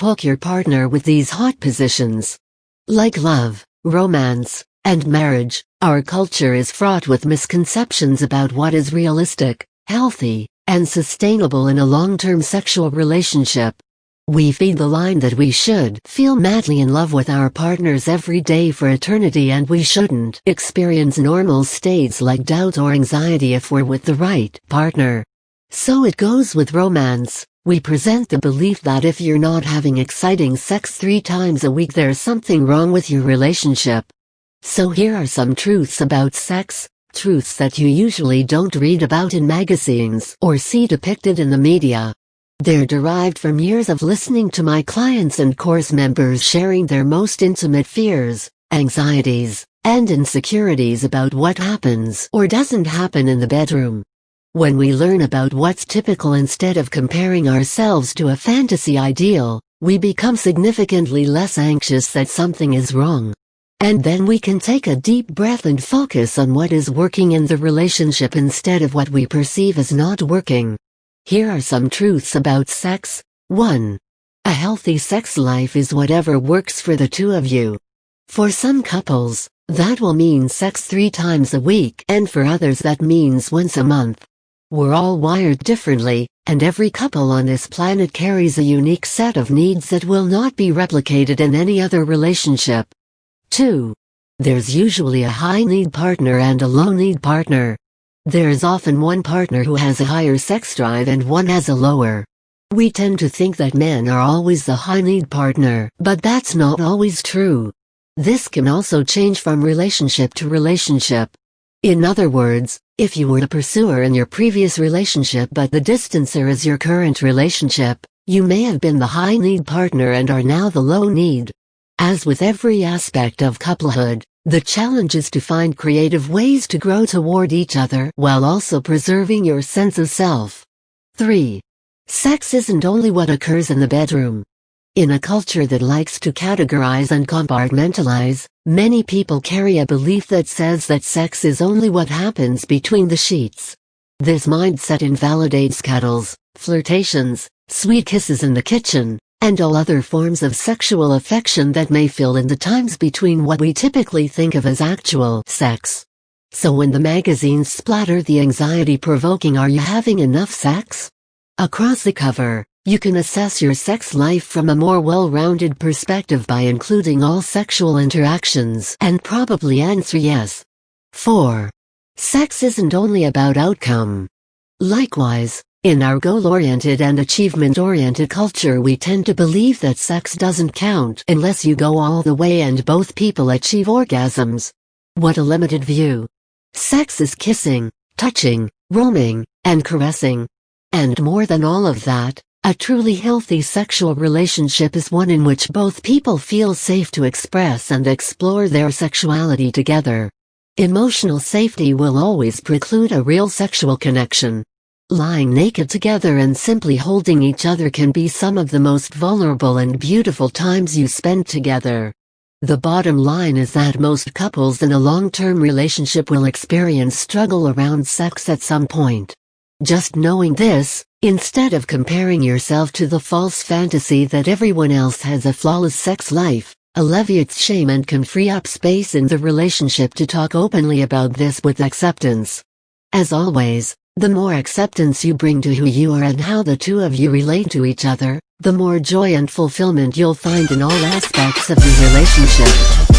Hook your partner with these hot positions. Like love, romance, and marriage, our culture is fraught with misconceptions about what is realistic, healthy, and sustainable in a long-term sexual relationship. We feed the line that we should feel madly in love with our partners every day for eternity, and we shouldn't experience normal states like doubt or anxiety if we're with the right partner. So it goes with romance. We present the belief that if you're not having exciting sex 3 times a week, there's something wrong with your relationship. So here are some truths about sex, truths that you usually don't read about in magazines or see depicted in the media. They're derived from years of listening to my clients and course members sharing their most intimate fears, anxieties, and insecurities about what happens or doesn't happen in the bedroom. When we learn about what's typical instead of comparing ourselves to a fantasy ideal, we become significantly less anxious that something is wrong. And then we can take a deep breath and focus on what is working in the relationship instead of what we perceive as not working. Here are some truths about sex. 1. A healthy sex life is whatever works for the two of you. For some couples, that will mean sex 3 times a week, and for others that means once a month. We're all wired differently, and every couple on this planet carries a unique set of needs that will not be replicated in any other relationship. 2. There's usually a high-need partner and a low-need partner. There's often one partner who has a higher sex drive and one has a lower. We tend to think that men are always the high-need partner, but that's not always true. This can also change from relationship to relationship. In other words, if you were the pursuer in your previous relationship but the distancer is your current relationship, you may have been the high-need partner and are now the low-need. As with every aspect of couplehood, the challenge is to find creative ways to grow toward each other while also preserving your sense of self. 3. Sex isn't only what occurs in the bedroom. In a culture that likes to categorize and compartmentalize, many people carry a belief that says that sex is only what happens between the sheets. This mindset invalidates cuddles, flirtations, sweet kisses in the kitchen, and all other forms of sexual affection that may fill in the times between what we typically think of as actual sex. So when the magazines splatter the anxiety-provoking "Are you having enough sex?" across the cover, you can assess your sex life from a more well-rounded perspective by including all sexual interactions and probably answer yes. 4. Sex isn't only about outcome. Likewise, in our goal-oriented and achievement-oriented culture, we tend to believe that sex doesn't count unless you go all the way and both people achieve orgasms. What a limited view. Sex is kissing, touching, roaming, and caressing. And more than all of that, a truly healthy sexual relationship is one in which both people feel safe to express and explore their sexuality together. Emotional safety will always preclude a real sexual connection. Lying naked together and simply holding each other can be some of the most vulnerable and beautiful times you spend together. The bottom line is that most couples in a long-term relationship will experience struggle around sex at some point. Just knowing this, instead of comparing yourself to the false fantasy that everyone else has a flawless sex life, alleviates shame and can free up space in the relationship to talk openly about this with acceptance. As always, the more acceptance you bring to who you are and how the two of you relate to each other, the more joy and fulfillment you'll find in all aspects of the relationship.